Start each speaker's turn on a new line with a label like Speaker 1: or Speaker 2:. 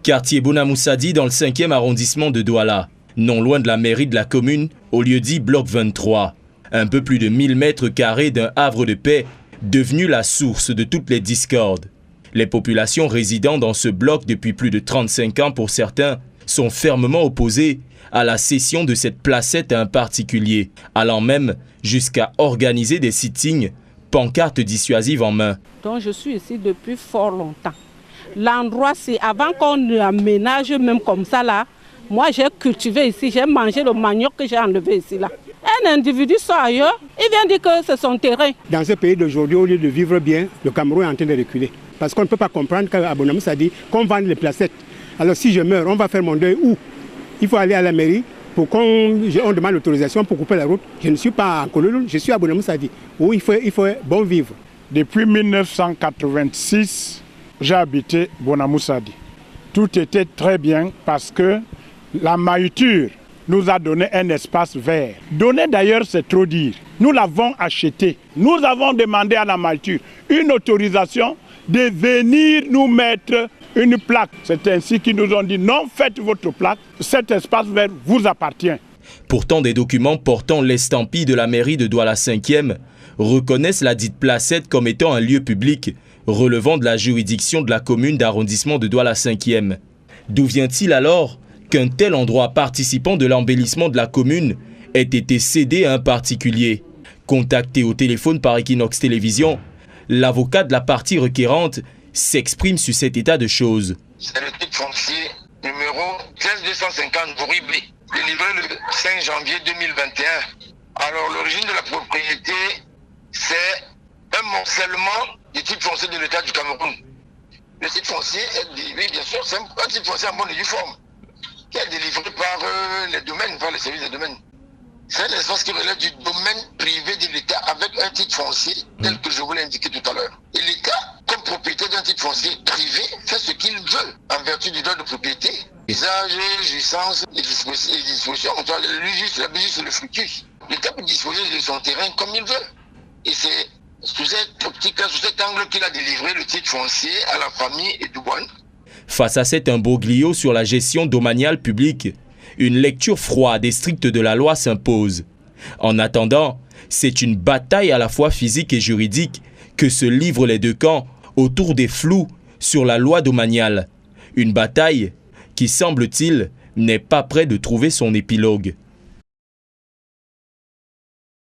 Speaker 1: Quartier Bonamoussadi dans le 5e arrondissement de Douala, non loin de la mairie de la commune, au lieu-dit Bloc 23. Un peu plus de 1000 mètres carrés d'un havre de paix, devenu la source de toutes les discordes. Les populations résidant dans ce bloc depuis plus de 35 ans pour certains sont fermement opposées à la cession de cette placette à un particulier, allant même jusqu'à organiser des sittings, pancartes dissuasives en main.
Speaker 2: Donc je suis ici depuis fort longtemps. L'endroit, c'est avant qu'on aménage même comme ça là, moi j'ai cultivé ici, j'ai mangé le manioc que j'ai enlevé ici là. Un individu sort ailleurs, il vient dire que c'est son terrain.
Speaker 3: Dans ce pays d'aujourd'hui, au lieu de vivre bien, le Cameroun est en train de reculer. Parce qu'on ne peut pas comprendre qu'à Bonamoussadi, qu'on vende les placettes. Alors si je meurs, on va faire mon deuil où? Il faut aller à la mairie pour qu'on demande l'autorisation pour couper la route. Je ne suis pas à Kololou, je suis à Bonamoussadi, où il faut bon vivre.
Speaker 4: Depuis 1986, j'ai habité Bonamoussadi. Tout était très bien parce que la maïture nous a donné un espace vert. Donner d'ailleurs, c'est trop dire. Nous l'avons acheté. Nous avons demandé à la maïture une autorisation de venir nous mettre une plaque. C'est ainsi qu'ils nous ont dit non, faites votre plaque, cet espace vert vous appartient.
Speaker 1: Pourtant, des documents portant l'estampille de la mairie de Douala 5e reconnaissent la dite placette comme étant un lieu public relevant de la juridiction de la commune d'arrondissement de Douala 5e. D'où vient-il alors qu'un tel endroit participant de l'embellissement de la commune ait été cédé à un particulier? Contacté au téléphone par Equinox Télévision, l'avocat de la partie requérante s'exprime sur cet état de choses.
Speaker 5: C'est le titre foncier numéro 13250 Bouribé, délivré le 5 janvier 2021. Alors l'origine de la propriété, c'est un morcellement du titre foncier de l'État du Cameroun. Le titre foncier est délivré, bien sûr, c'est un titre foncier en bonne et due forme, qui est délivré par les domaines, par les services des domaines. C'est un espace qui relève du domaine privé de l'État avec un titre foncier tel que je vous l'ai indiqué tout à l'heure. Et l'État, comme propriétaire d'un titre foncier privé, fait ce qu'il veut en vertu du droit de propriété. Usage, jouissance, les dispositions, le juste, la juste, le fructus. L'État peut disposer de son terrain comme il veut. Et c'est sous cette optique-là, sous cet angle qu'il a délivré le titre foncier à la famille Edouane.
Speaker 1: Face à cet imbroglio sur la gestion domaniale publique, une lecture froide et stricte de la loi s'impose. En attendant, c'est une bataille à la fois physique et juridique que se livrent les deux camps autour des flous sur la loi domaniale. Une bataille qui, semble-t-il, n'est pas près de trouver son épilogue.